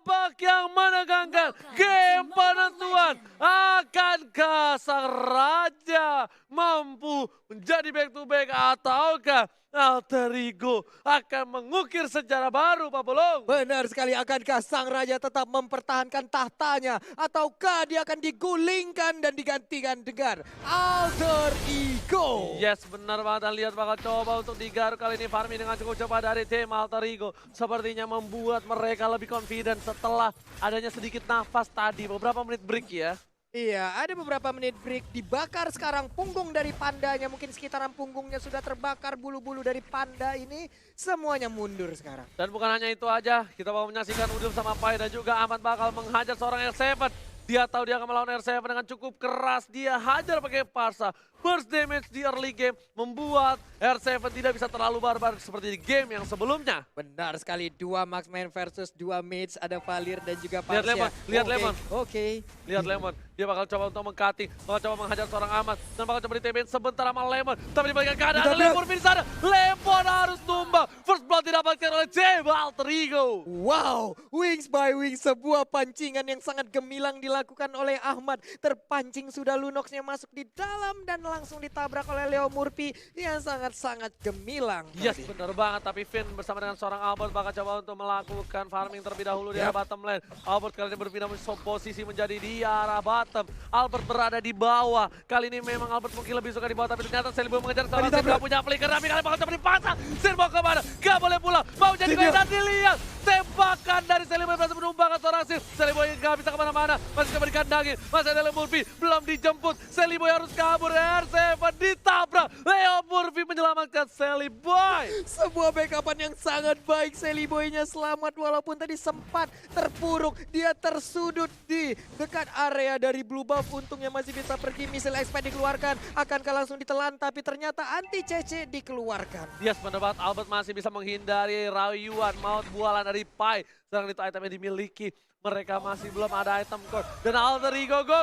babak yang menegangkan, game penentuan. Akankah sang raja mampu menjadi back to back ataukah Alter Ego akan mengukir sejarah baru, Pak Bolong? Benar sekali, akankah sang raja tetap mempertahankan tahtanya ataukah dia akan digulingkan dan digantikan dengan Alter Ego? Yes, benar banget. Dan lihat bakal coba untuk digaruk kali ini farming dengan cukup cepat dari tim Alter Ego. Sepertinya membuat mereka lebih confident setelah adanya sedikit nafas tadi. Beberapa menit break ya. Iya, ada beberapa menit break, dibakar sekarang punggung dari pandanya, mungkin sekitaran punggungnya sudah terbakar, bulu-bulu dari panda ini semuanya mundur sekarang. Dan bukan hanya itu aja, kita mau menyaksikan Udil sama Pai dan juga Ahmad bakal menghajar seorang R7. Dia tahu dia akan melawan R7 dengan cukup keras, dia hajar pakai Parsa. Burst damage di early game membuat R7 tidak bisa terlalu barbar seperti di game yang sebelumnya. Benar sekali, dua marksman versus dua mates, ada Valir dan juga Lihat Parsia. Lemon, lihat Lemon. Oke. Lihat Lemon, dia bakal coba untuk meng-cutting, bakal coba menghajar seorang Ahmad, dan bakal coba di-TBN sebentar sama Lemon. Tapi dibalikan keadaan, ada Lemon di sana. Lemon harus tumbang. First blood didapatkan oleh Jeba Alter Ego. Wow, wings by wings, sebuah pancingan yang sangat gemilang dilakukan oleh Ahmad. Terpancing sudah Lunoxnya masuk di dalam dan langsung ditabrak oleh Leo Murphy yang sangat-sangat gemilang. Yes, tadi. benar banget. Tapi Finn bersama dengan seorang Albert bakal coba untuk melakukan farming terlebih dahulu di arah bottom lane. Albert kali ini berpindah posisi menjadi di arah bottom. Albert berada di bawah. Kali ini memang Albert mungkin lebih suka di bawah, tapi ternyata Selibo mengejar seorang Sin gak punya flicker. Tapi kali bakal coba dipasang. Sin mau kemana? Gak boleh pulang. Mau jadi gol dan dilihat. Tembakan dari Selibo yang berhasil menumbangkan seorang Sin. Selibo yang gak bisa kemana-mana. Masih coba dikandangin. Masih ada Leo Murphy. Belum dijemput. Selibo harus kabur. R7 ditabrak. Leo Murphy menyelamatkan Seliboy. Sebuah backupan yang sangat baik, Seliboy-nya selamat walaupun tadi sempat terpuruk. Dia tersudut di dekat area dari blue buff, untungnya masih bisa pergi. Misil expand dikeluarkan, akankah langsung ditelan, tapi ternyata anti CC dikeluarkan. Yes, benar banget. Albert masih bisa menghindari rayuan maut bualan dari Pai. Sedang itu item yang dimiliki. Mereka masih belum ada item core. Dan Alter Ego go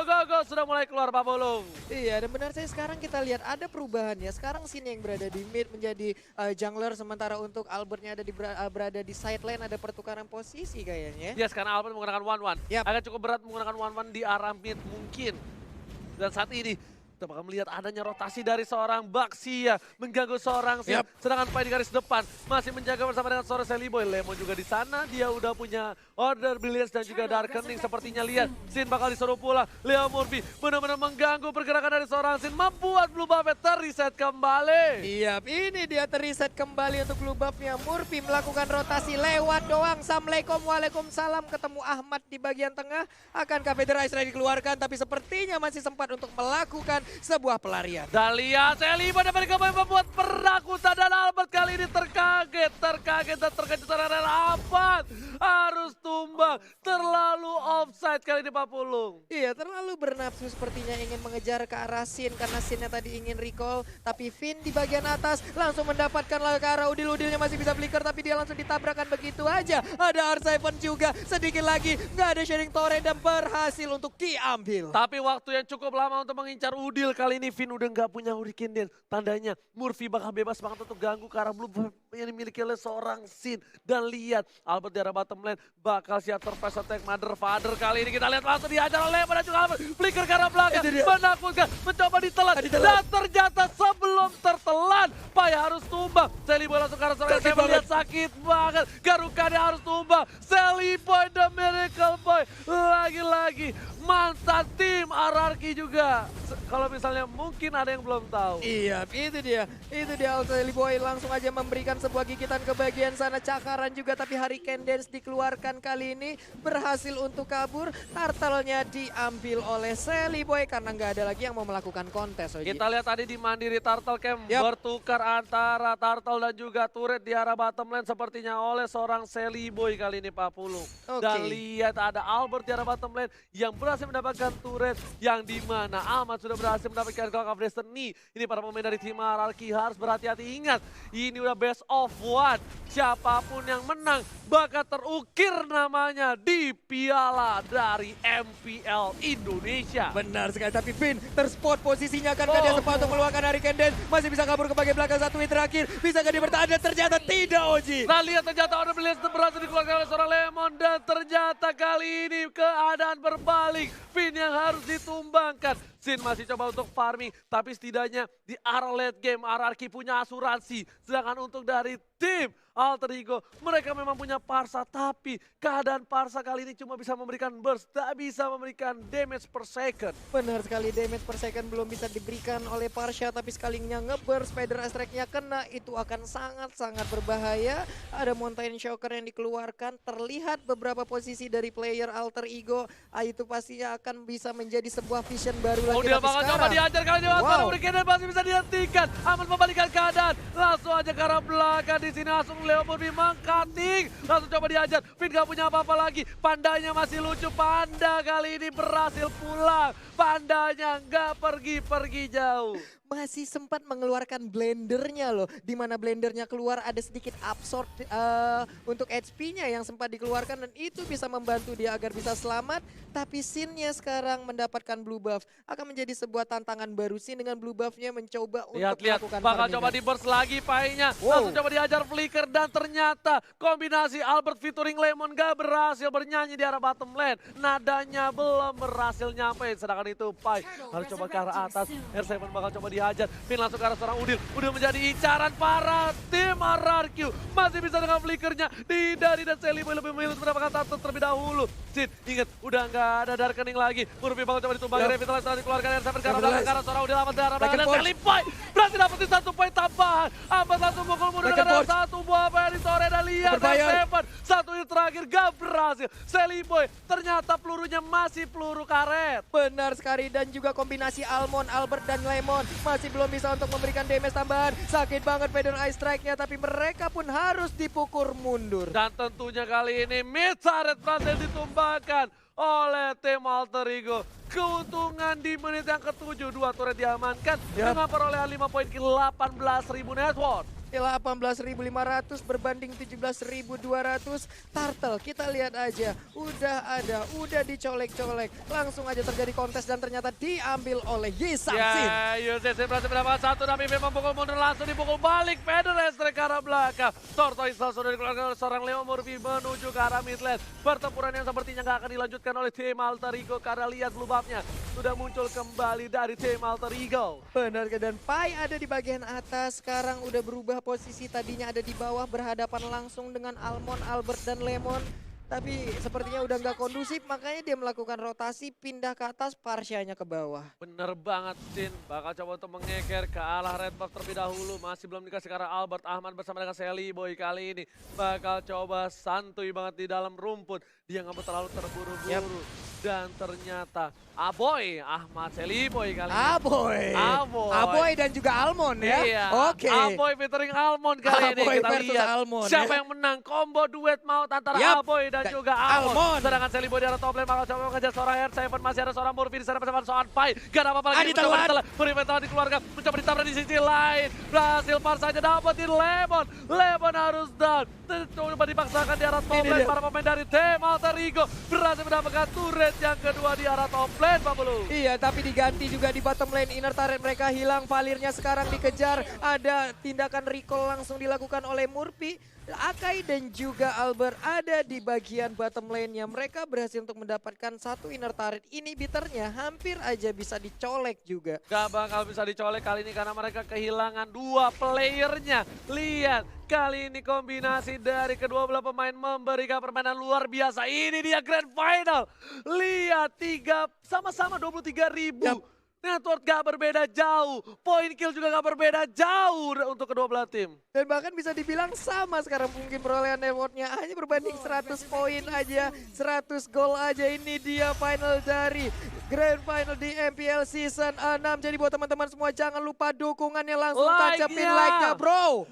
sudah mulai keluar, Pak Bolong. Iya, dan benar saya sekarang kita lihat ada perubahannya. Sekarang Sin yang berada di mid menjadi jungler, sementara untuk Albertnya ada berada di side lane, ada pertukaran posisi kayaknya. Yes, karena Albert menggunakan 1-1. Yap. Agak cukup berat menggunakan 1-1 di arah mid mungkin. Dan saat ini kita bakal melihat adanya rotasi dari seorang Baxia mengganggu seorang Sin. Sedangkan Pai di garis depan masih menjaga bersama dengan seorang Seliboy. Lemon juga di sana, dia udah punya Order Brilliance dan juga Darkening. Sepertinya lihat Sin bakal disuruh pulang. Leo Murphy benar-benar mengganggu pergerakan dari seorang Sin, membuat blue buff terreset kembali. Iya, ini dia terreset kembali untuk blue buff-nya. Murphy melakukan rotasi lewat doang. Assalamualaikum, waalaikumsalam. Ketemu Ahmad di bagian tengah. Akankah Federasi dikeluarkan, tapi sepertinya masih sempat untuk melakukan sebuah pelarian. Dan lihat Seliboy dapat kembali membuat perakutan, dan Albert kali ini terkaget dan terkejut karena Albert harus tumbang. Terlalu offside kali ini, Pak Pulung. Iya, terlalu bernafsu sepertinya ingin mengejar ke arah Sin karena Sinnya tadi ingin recall. Tapi Finn di bagian atas langsung mendapatkan ke arah Udil. Udilnya masih bisa flicker tapi dia langsung ditabrakkan begitu aja. Ada R7 juga, sedikit lagi nggak ada sharing torrent dan berhasil untuk diambil. Tapi waktu yang cukup lama untuk mengincar Udil. Kali ini Finn udah nggak punya Hurricane Dance. Tandanya Murphy bakal bebas banget untuk ganggu ke arah blue buff yang dimiliki oleh seorang Sin. Dan lihat Albert di arah bottom lane bakal siap surprise attack Mother Father. Kali ini kita lihat langsung dihajar oleh Lemon dan juga Albert. Flicker ke arah belakang, menakutkan, mencoba ditelan. Dan ternyata sebelum tertelan, Pai harus tumbang. Seliboy langsung ke arah seorang saya melihat sakit banget. Garukannya harus tumbang. Seliboy the Miracle Boy. Lagi-lagi mantan tim RRQ juga. Kalau misalnya mungkin ada yang belum tahu. Iya, itu dia Seliboy langsung aja memberikan sebuah gigitan ke bagian sana, cakaran juga, tapi Hurricane Dance dikeluarkan kali ini berhasil untuk kabur. Turtle-nya diambil oleh Seliboy karena nggak ada lagi yang mau melakukan kontes. Oji. Kita lihat tadi di Mandiri Turtle Camp bertukar antara Turtle dan juga turret di arah bottom lane sepertinya oleh seorang Seliboy kali ini, Pak Pulung. Dan lihat ada Albert di arah bottom lane yang berhasil mendapatkan turret, yang dimana Ahmad sudah berhasil mendapatkan Clock of Destiny. Ini para pemain dari tim RRQ harus berhati-hati. Ingat, ini udah best of one. Siapapun yang menang bakal terukir namanya di piala dari MPL Indonesia. Benar sekali, tapi Finn terspot posisinya, kan dia sempat untuk meluangkan Hurricane Dance. Masih bisa kabur ke bagian belakang, satu hit terakhir. Bisa gak dia bertahan, dan ternyata tidak, Oji. Nah lihat ternyata Order Brilliance berhasil dikeluarkan oleh seorang Lemon, dan ternyata ternyata kali ini keadaan berbalik. Finn yang harus ditumbangkan. Sin masih coba untuk farming, tapi setidaknya di arah late game, RRQ punya asuransi. Sedangkan untuk dari tim Alter Ego, mereka memang punya Parsa, tapi keadaan Parsa kali ini cuma bisa memberikan burst, tak bisa memberikan damage per second. Benar sekali, damage per second belum bisa diberikan oleh Parsha, tapi sekalinya nge-burst, Spider Strike-nya kena, itu akan sangat-sangat berbahaya. Ada Mountain Shocker yang dikeluarkan, terlihat beberapa posisi dari player Alter Ego, itu pastinya akan bisa menjadi sebuah vision baru lagi. Oh, dia bakal coba diajar kali ini, wow. Hurricane masih bisa dihentikan. Aman membalikan keadaan, langsung aja ke arah belakang di sini, langsung Leo Murphy mengcutting, langsung coba diajar. Finn gak punya apa-apa lagi, Pandanya masih lucu, Panda kali ini berhasil pulang. Pandanya nggak pergi-pergi jauh. Masih sempat mengeluarkan blendernya loh, di mana blendernya keluar ada sedikit absorb untuk HP-nya yang sempat dikeluarkan dan itu bisa membantu dia agar bisa selamat. Tapi Sin-nya sekarang mendapatkan blue buff, akan menjadi sebuah tantangan baru. Sin dengan blue buff-nya mencoba untuk melakukan bakal farming. coba di burst lagi Pai-nya, langsung coba diajar Flicker dan ternyata kombinasi Albert featuring Lemon gak berhasil bernyanyi di arah bottom lane. Nadanya belum berhasil nyampe, sedangkan itu Pai harus coba ke arah atas. R7 bakal coba dihajar, Finn langsung ke arah seorang Udil. Udil menjadi incaran para tim RRQ. Masih bisa dengan flickernya. Dihindari dan Celiboy lebih memilih mendapatkan tato terlebih dahulu. Sin, ingat udah nggak ada Darkening lagi. Murphy bakal coba ditumbang, Revitalize setelah dikeluarkan R7 ke arah belakang. Karena seorang Udil amat darah belakang dan Celiboy berhasil dapetin 1 poin tambahan. Amat langsung mukul mundur dengan 1 buah apa di sore dan lihat R7. 1 hit terakhir gak berhasil. Celiboy ternyata pelurunya masih peluru karet. Benar sekali, dan juga kombinasi Almond, Albert dan Lemon masih belum bisa untuk memberikan damage tambahan. Sakit banget Feather Ice Strike-nya, tapi mereka pun harus dipukul mundur. Dan tentunya kali ini mid turret berhasil ditumbangkan oleh tim Alter Ego. Keuntungan di menit yang ke-7, 2 turret diamankan dengan perolehan 5 poin ke 18.000 net worth. 18.500 berbanding 17.200. Turtle kita lihat aja, udah dicolek-colek. Langsung aja terjadi kontes dan ternyata diambil oleh Yisang Sin. UCC berhasil mendapat 1 tapi memang pukul mundur langsung dipukul balik. Federer ke arah belakang. Tortoise langsung dikeluarkan oleh seorang Leo Murphy menuju ke arah mid lane. Pertempuran yang sepertinya gak akan dilanjutkan oleh tim Alter Ego karena lihat blue buff-nya sudah muncul kembali dari tim Alter Ego. Benar, dan Pai ada di bagian atas, sekarang udah berubah posisi, tadinya ada di bawah berhadapan langsung dengan Almond, Albert dan Lemon. Tapi sepertinya udah nggak kondusif, makanya dia melakukan rotasi, pindah ke atas, Parsyanya ke bawah. Bener banget Sin, bakal coba untuk mengeker ke arah red buff terlebih dahulu. Masih belum dikasih ke arah Albert. Ahmad bersama dengan Celiboy kali ini bakal coba santuy banget di dalam rumput. Dia nggak mau terlalu terburu-buru. Dan ternyata Aboy, Ahmad Celiboy kali ini. Aboy dan juga Almond ya. Iya, Oke. Aboy featuring Almond kali ini. Kita lihat Almond, siapa yang menang. Combo duet maut antara Aboy dan juga Almond. Sedangkan Celiboy di arah top lane bakal coba mengejar seorang R7. Masih ada seorang Murphy di sana bersama seorang Pai. Gak ada apa-apa lagi. Murphy telah dikeluarkan. Mencoba ditabrak di sisi lain. Berhasil Parsanya dapetin Lemon. Lemon harus down. Coba dipaksakan di arah top lane. Para pemain dari tim Alter Ego berhasil mendapatkan turret yang kedua di arah top lane, Pak Bulu. Iya, tapi diganti juga di bottom lane. Inner turret mereka hilang, Valirnya sekarang dikejar. Ada tindakan recall langsung dilakukan oleh Murphy. Akai dan juga Albert ada di bagian bottom lane-nya. Mereka berhasil untuk mendapatkan 1 inner turret. Inhibitornya hampir aja bisa dicolek juga. Gak bakal bisa dicolek kali ini karena mereka kehilangan 2 playernya. Lihat, kali ini kombinasi dari kedua belah pemain memberikan permainan luar biasa. Ini dia Grand Final. Lihat, 3 sama-sama 23.000. Network gak berbeda jauh, point kill juga gak berbeda jauh untuk kedua belah tim. Dan bahkan bisa dibilang sama sekarang mungkin perolehan networknya hanya berbanding 100 poin aja, 100 gol aja. Ini dia final dari Grand Final di MPL Season 6. Jadi buat teman-teman semua jangan lupa dukungannya, langsung tancapin like-nya bro.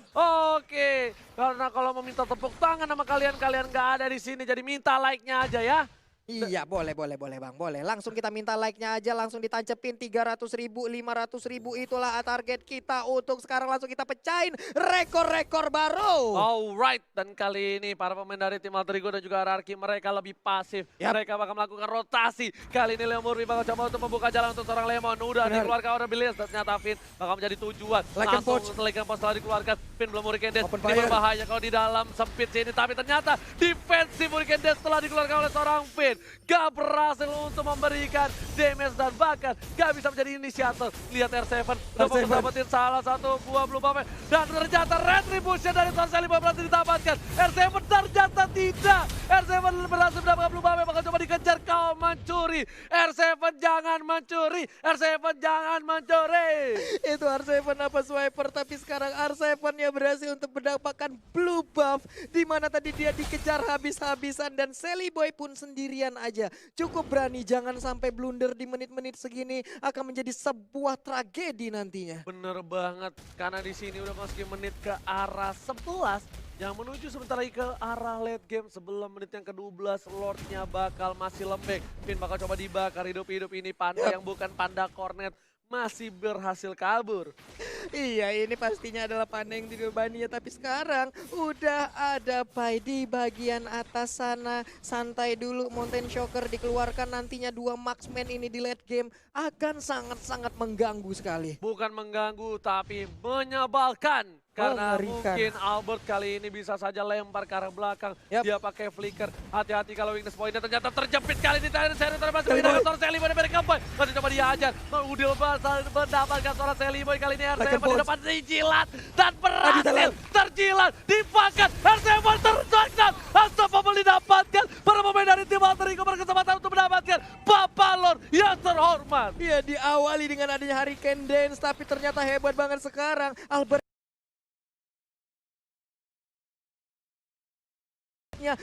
Oke, karena kalau mau minta tepuk tangan sama kalian gak ada di sini, jadi minta like-nya aja ya. Iya boleh Bang, boleh. Langsung kita minta like-nya aja, langsung ditancepin 300.000, 500.000 itulah target kita untuk sekarang langsung kita pecahin rekor-rekor baru. Alright, dan kali ini para pemain dari tim Alter Ego dan juga RRQ mereka lebih pasif. Yap. Mereka bakal melakukan rotasi. Kali ini Leo Murphy bakal coba untuk membuka jalan untuk seorang Lemon. Udah Benar. dikeluarkan oleh Billions dan ternyata Finn bakal menjadi tujuan. Like and Langsung Poach. Like and Poach setelah dikeluarkan. Finn belum Hurricane Dash. Open Ini fire. berbahaya kalau di dalam sempit sini. Tapi ternyata defensif Hurricane Dash setelah dikeluarkan oleh seorang Finn. Gak berhasil untuk memberikan damage dan bahkan gak bisa menjadi inisiator. Lihat R7 udah R7. mau dapetin salah satu buah blue buff dan ternyata retribution dari Tuan Sally berhasil didapatkan. R7 ternyata tidak. R7 berhasil mendapatkan blue buff, bakal coba dikejar, kau mencuri. R7 jangan mencuri. R7 jangan mencuri. Itu R7 apa swiper, tapi sekarang R7-nya berhasil untuk mendapatkan blue buff. Di mana tadi dia dikejar habis-habisan dan Sally Boy pun sendirian aja. Cukup berani, jangan sampai blunder di menit-menit segini akan menjadi sebuah tragedi nantinya. Bener banget, karena di sini udah masukin menit ke arah 11 yang menuju sebentar lagi ke arah late game sebelum menit yang ke-12 Lordnya bakal masih lembek. Finn bakal coba dibakar hidup-hidup ini panda yang bukan panda cornet masih berhasil kabur. Iya, ini pastinya adalah Panda yang dibebaninya, tapi sekarang udah ada Pai di bagian atas sana. Santai dulu, Mountain Shocker dikeluarkan, nantinya dua marksman ini di late game akan sangat-sangat mengganggu sekali. Bukan mengganggu tapi menyebalkan. Karena Mengerikan. mungkin Albert kali ini bisa saja lempar ke arah belakang. Yap. Dia pakai flicker. Hati-hati kalau weakness point-nya ternyata terjepit kali ini. Seri masih Sally menggunakan Boy. seorang Sally Boy dari Kampai. Masih coba dihajar. Udil mendapatkan seorang Sally Boy kali ini. R7 Like a di depan dijilat. Dan berhasil terjilat. Dipakan. R7 terjangkau. Unstoppable didapatkan. Para pemain dari tim Alter Ego berkesempatan untuk mendapatkan Papalon yang terhormat. Iya, diawali dengan adanya Hurricane Dance, tapi ternyata hebat banget sekarang. Albert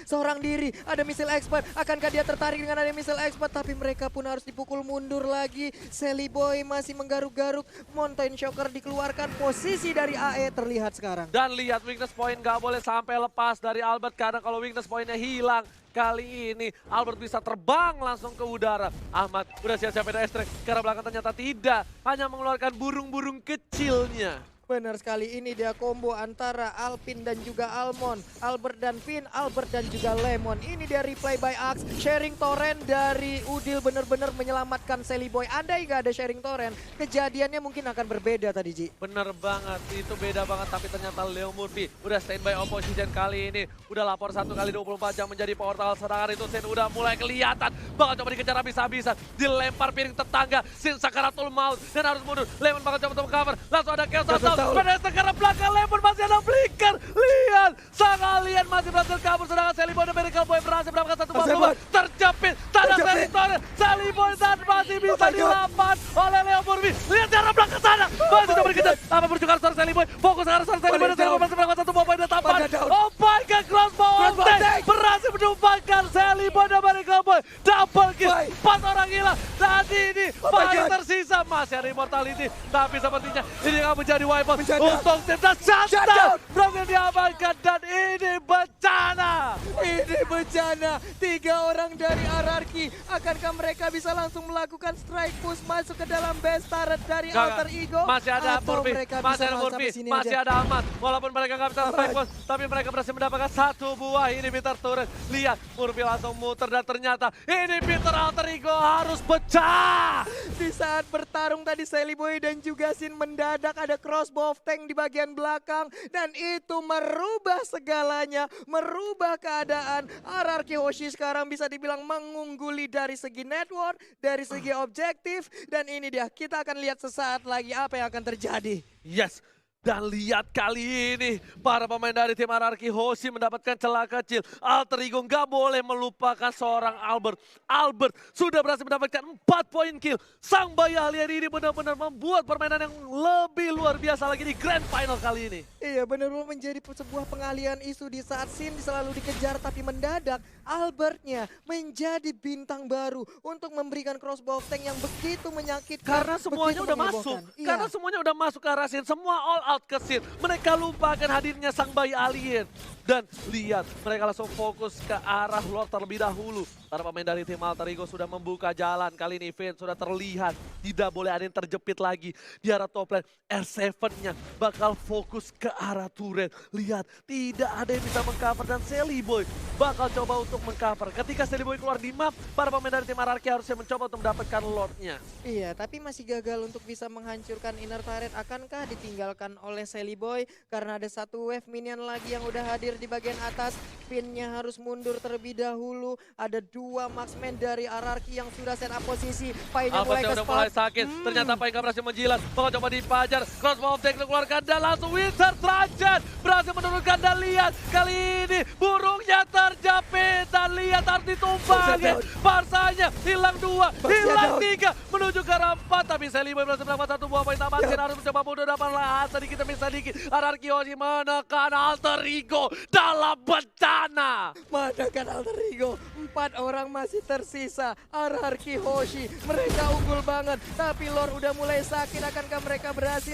seorang diri, ada missile expert, akankah dia tertarik dengan ada missile expert, tapi mereka pun harus dipukul mundur lagi. Sally Boy masih menggaruk-garuk, Mountain Shocker dikeluarkan, posisi dari AE terlihat sekarang. Dan lihat weakness point gak boleh sampai lepas dari Albert karena kalau weakness pointnya hilang kali ini Albert bisa terbang langsung ke udara. Ahmad udah siap-siap ada extract karena belakang ternyata tidak, hanya mengeluarkan burung-burung kecilnya. Benar sekali, ini dia combo antara Alpin dan juga Almond, Albert dan Finn, Albert dan juga Lemon. Ini dia replay by Axe, sharing torrent dari Udil benar-benar menyelamatkan Sally Boy. Andai gak ada sharing torrent, kejadiannya mungkin akan berbeda tadi, Ji. Bener banget, itu beda banget tapi ternyata Leo Murphy udah standby opposition kali ini. Udah lapor 1 kali 24 jam menjadi portal serangan itu. Sin udah mulai kelihatan, bakal coba dikejar habis-habisan. Dilempar piring tetangga, Sin sakaratul maut dan harus mundur. Lemon bakal coba untuk cover, langsung ada chaos atau pada sekarang belakang Lemon masih ada flicker. Lihat, sang alien masih berhasil kabur sedangkan Sally Boy dan Miracle Boy berhasil mendapatkan satu buah terjepit. Tanda Sally Torrent, Sally Boy dan masih bisa dilapan oleh Leo Murphy. Lihat cara belakang sana, masih coba dikejar. Apa berjuang seorang Sally Boy, fokus sekarang seorang Sally Boy dan Sally Boy masih mendapatkan satu buah poin dan tampar. Oh my god, crossbow attack berhasil menumpangkan Sally Boy dan Miracle Boy. Double kill, 4 orang hilang. Saat ini paling tersisa masih ada immortality, tapi sepertinya ini akan menjadi wipe untuk tim dan shutdown. Broken diamankan dan ini bencana. Ini bencana, 3 orang dari RRQ. Akankah mereka bisa langsung melakukan strike push masuk ke dalam base turret dari Alter Ego? Masih ada Atau Murphy, mereka masih bisa ada langsung Murphy, sampai sini masih aja? ada Ahmad. Walaupun mereka nggak bisa strike push, tapi mereka berhasil mendapatkan 1 buah inhibitor turret. Lihat, Murphy langsung muter dan ternyata inhibitor Alter Ego harus pecah. Di saat bertarung tadi Sally Boy dan juga Sin mendadak ada crossbow of tank di bagian belakang dan itu merubah segalanya, merubah keadaan. RRQ Hoshi sekarang bisa dibilang mengungguli dari segi network, dari segi objektif, dan ini dia, kita akan lihat sesaat lagi apa yang akan terjadi. Yes. Dan lihat kali ini para pemain dari tim RRQ Hoshi mendapatkan celah kecil. Alter Ego nggak boleh melupakan seorang Albert. Albert sudah berhasil mendapatkan 4 poin kill. Sang bayi alien ini benar-benar membuat permainan yang lebih luar biasa lagi di Grand Final kali ini. Iya, benar-benar menjadi sebuah pengalian isu di saat Sin selalu dikejar, tapi mendadak Albertnya menjadi bintang baru untuk memberikan crossbow tank yang begitu menyakitkan. Karena semuanya begitu udah menghebohkan. masuk. Iya. Karena semuanya udah masuk ke arah Sin. Semua all out. out ke Sin. Mereka lupakan hadirnya sang bayi alien. Dan lihat, mereka langsung fokus ke arah Lord terlebih dahulu. Para pemain dari tim Alter Ego sudah membuka jalan. Kali ini Finn sudah terlihat. Tidak boleh ada yang terjepit lagi di arah top lane. R7-nya bakal fokus ke arah turret. Lihat, tidak ada yang bisa mengcover dan Sally Boy bakal coba untuk mengcover. Ketika Sally Boy keluar di map, para pemain dari tim RRQ harusnya mencoba untuk mendapatkan Lordnya. Iya, tapi masih gagal untuk bisa menghancurkan inner turret. Akankah ditinggalkan oleh Sally Boy? Karena ada satu wave minion lagi yang udah hadir di bagian atas. Pinnya harus mundur terlebih dahulu. Ada dua marksman dari RRQ yang sudah set up posisi. Painya mulai ke udah spot. mulai sakit. Ternyata Pai nggak berhasil menjilat. Bakal coba dipajar. Crossbow of Tank dikeluarkan dan langsung Wizard Trajan berhasil menurunkan dan lihat. Kali ini burungnya terjepit dan lihat harus ditumbangin. Parsanya hilang 2, hilang 3. Menuju ke arah 4. Tapi Sally Boy berhasil mendapat 1 buah poin tambahan. Sin harus mencoba mundur dapat lahan sedikit demi sedikit. RRQ Hoshi menekan Alter Ego dalam bencana. Menekan Alter Ego. 4 orang masih tersisa. RRQ Hoshi. Mereka unggul banget. Tapi Lord udah mulai sakit. Akankah mereka berhasil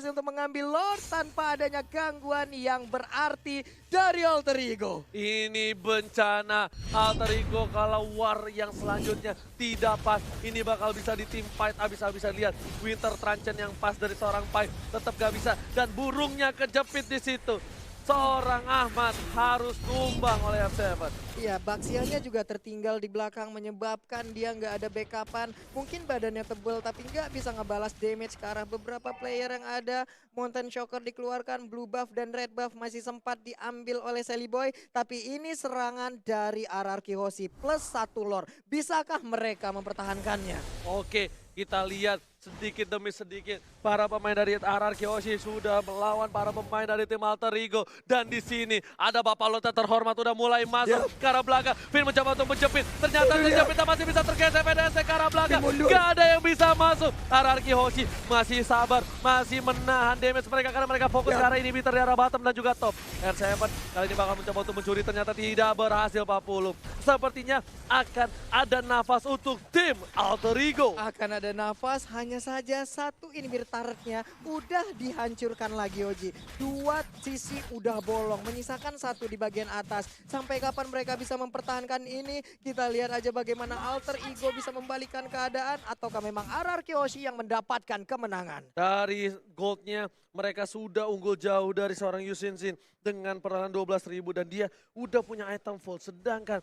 untuk mengambil Lord tanpa adanya gangguan yang berarti dari Alter Ego? Ini bencana. Alter Ego kalau war yang selanjutnya tidak pas. Ini bakal bisa di team fight habis-habisan. Lihat Winter Truncheon yang pas dari seorang Pai tetap gak bisa. Dan burungnya kejepit di situ. Seorang Ahmad harus tumbang oleh R7. Iya, Baxiannya juga tertinggal di belakang menyebabkan dia nggak ada backupan. Mungkin badannya tebel tapi nggak bisa ngebalas damage ke arah beberapa player yang ada. Mountain Shocker dikeluarkan, blue buff dan red buff masih sempat diambil oleh Sally Boy. Tapi ini serangan dari RRQ Hoshi plus 1 lore. Bisakah mereka mempertahankannya? Oke, kita lihat sedikit demi sedikit para pemain dari RRQ Hoshi sudah melawan para pemain dari tim Alter Ego. Dan di sini ada Bapak Lota terhormat udah mulai masuk ke arah belakang. Finn mencoba untuk menjepit. Ternyata terjepit masih bisa tergeser PDS ke arah belakang. Gak ada yang bisa masuk. RRQ Hoshi masih sabar, masih menahan damage mereka karena mereka fokus ke arah inhibitor di arah bottom dan juga top. R7 kali ini bakal mencoba untuk mencuri, ternyata tidak berhasil Pak Pulung. Sepertinya akan ada nafas untuk tim Alter Ego. Akan ada nafas, hanya saja satu inhibitor turretnya udah dihancurkan lagi Oji. 2 sisi udah bolong, menyisakan 1 di bagian atas. Sampai kapan mereka bisa mempertahankan ini? Kita lihat aja bagaimana Alter Ego bisa membalikan keadaan ataukah memang RRQ Hoshi yang mendapatkan kemenangan. Dari goldnya mereka sudah unggul jauh dari seorang Yusin Sin dengan perolehan 12.000 dan dia udah punya item full. Sedangkan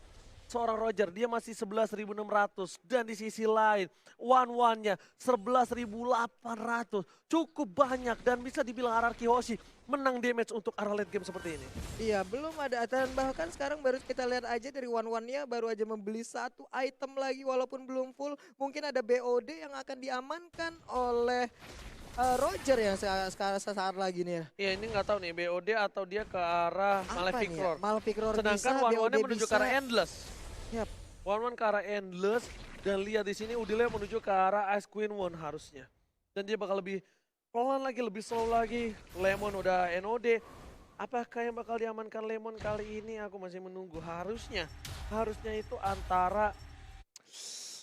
seorang Roger dia masih 11.600 dan di sisi lain one-one-nya 11.800. Cukup banyak dan bisa dibilang RRQ Hoshi menang damage untuk arah late game seperti ini. Iya, belum ada dan bahkan sekarang baru kita lihat aja dari one-one-nya baru aja membeli 1 item lagi walaupun belum full. Mungkin ada BOD yang akan diamankan oleh Roger yang sesaat lagi nih ya. Iya, ini nggak tahu nih BOD atau dia ke arah Malefic Roar. Malefic Roar Sedangkan bisa, one-one-nya BOD menuju bisa. ke arah Endless. Yap. One-one ke arah Endless dan lihat di sini Udile menuju ke arah Ice Queen One harusnya. Dan dia bakal lebih pelan lagi, lebih slow lagi. Lemon udah NOD. Apakah yang bakal diamankan Lemon kali ini? Aku masih menunggu. Harusnya itu antara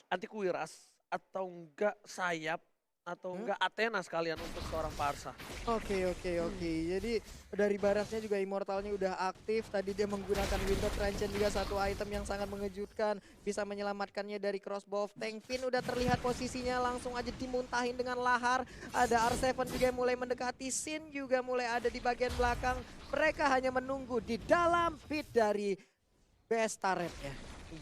Antiquiras atau enggak Sayap atau enggak Athena sekalian untuk seorang Parsa. Oke. Jadi dari Barasnya juga Immortalnya udah aktif. Tadi dia menggunakan Winter Truncheon juga satu item yang sangat mengejutkan. Bisa menyelamatkannya dari crossbow of tank. Finn udah terlihat posisinya langsung aja dimuntahin dengan lahar. Ada R7 juga yang mulai mendekati. Sin juga mulai ada di bagian belakang. Mereka hanya menunggu di dalam pit dari best turretnya.